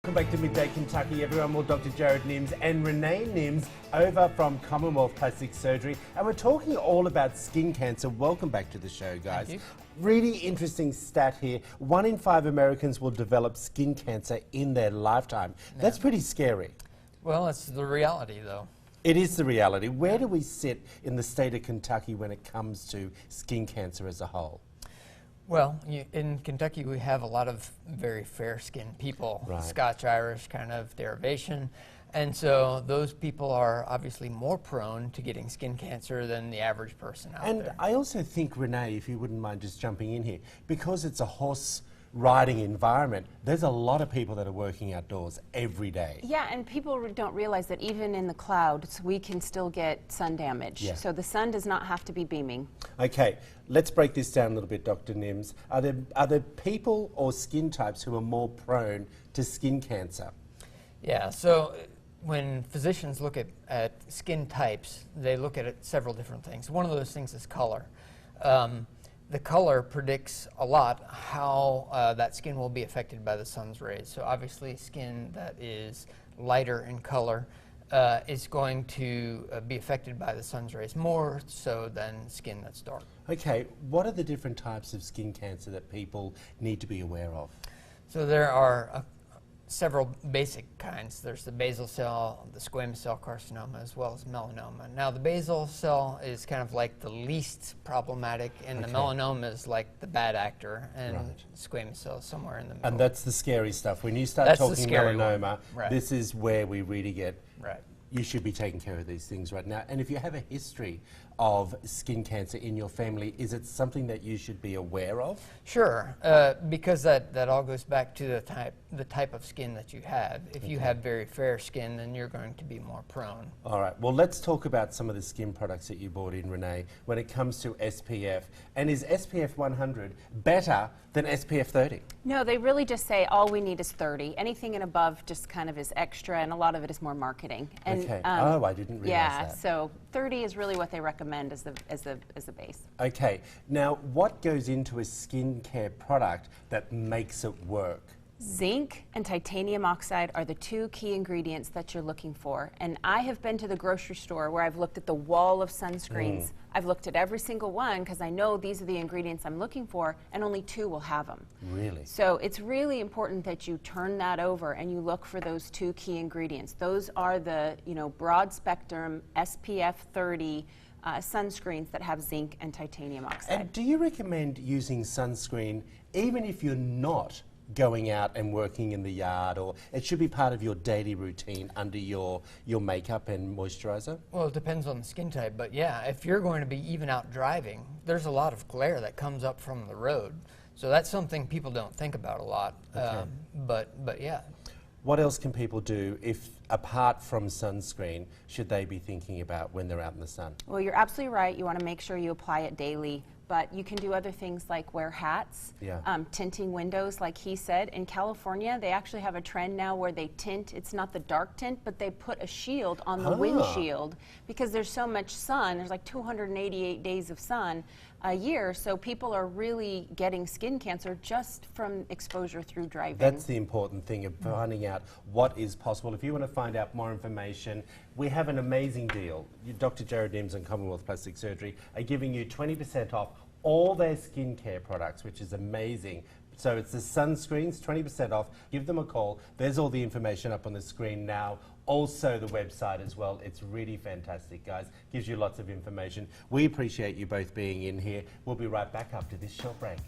Welcome back to Midday Kentucky, everyone. Well, Dr. Jared Nims and Renee Nims over from Commonwealth Plastic Surgery, and we're talking all about skin cancer. Welcome back to the show, guys. Thank you. Really interesting stat here. 1 in 5 Americans will develop skin cancer in their lifetime. Yeah. That's pretty scary. Well, it's the reality, though. It is the reality. Where do we sit in the state of Kentucky when it comes to skin cancer as a whole? Well, in Kentucky, we have a lot of very fair-skinned people, Right. Scotch-Irish kind of derivation, and so those people are obviously more prone to getting skin cancer than the average person out And there. I also think, Renee, if you wouldn't mind just jumping in here, because it's a horse riding environment, there's a lot of people that are working outdoors every day. Yeah, and people don't realize that even in the clouds, we can still get sun damage. Yeah. So the sun does not have to be beaming. Okay, let's break this down a little bit, Dr. Nims. Are there people or skin types who are more prone to skin cancer? Yeah, so when physicians look at skin types, they look at it several different things. One of those things is color. The color predicts a lot how that skin will be affected by the sun's rays. So obviously skin that is lighter in color is going to be affected by the sun's rays more so than skin that's dark. Okay, what are the different types of skin cancer that people need to be aware of? So there are several basic kinds. There's the basal cell, the squamous cell carcinoma, as well as melanoma. Now the basal cell is kind of like the least problematic, and the melanoma is like the bad actor, and Right. squamous cell is somewhere in the middle. And that's the scary stuff. When you start That's the talking scary melanoma, one. Right. this is where we really get, Right. you should be taking care of these things right now. And if you have a history of skin cancer in your family, is it something that you should be aware of? Sure, because that all goes back to the type of skin that you have. If you have very fair skin, then you're going to be more prone. All right, well, let's talk about some of the skin products that you bought in, Renee, when it comes to SPF. And is SPF 100 better than SPF 30? No, they really just say all we need is 30. Anything and above just kind of is extra, and a lot of it is more marketing. And, Okay. Oh, I didn't realize yeah, that. so 30 is really what they recommend as the base. Okay, now what goes into a skincare product that makes it work? Zinc and titanium oxide are the two key ingredients that you're looking for. And I have been to the grocery store where I've looked at the wall of sunscreens. I've looked at every single one because I know these are the ingredients I'm looking for, and only 2 will have them. Really? So it's really important that you turn that over and you look for those 2 key ingredients. Those are the broad spectrum SPF 30 sunscreens that have zinc and titanium oxide. And do you recommend using sunscreen even if you're not going out and working in the yard, or it should be part of your daily routine under your makeup and moisturizer? Well, it depends on the skin type, but yeah, if you're going to be even out driving, there's a lot of glare that comes up from the road. So that's something people don't think about a lot, but yeah. What else can people do if, apart from sunscreen, should they be thinking about when they're out in the sun? Well, you're absolutely right. You want to make sure you apply it daily. But you can do other things like wear hats, tinting windows, like he said. In California, they actually have a trend now where they tint. It's not the dark tint, but they put a shield on the windshield because there's so much sun. There's like 288 days of sun a year, so people are really getting skin cancer just from exposure through driving. That's the important thing of finding out what is possible. If you want to find out more information, we have an amazing deal. Dr. Jared Nims and Commonwealth Plastic Surgery are giving you 20% off all their skincare products, which is amazing. So it's the sunscreens, 20% off. Give them a call. There's all the information up on the screen now. Also the website as well. It's really fantastic, guys. Gives you lots of information. We appreciate you both being in here. We'll be right back after this short break.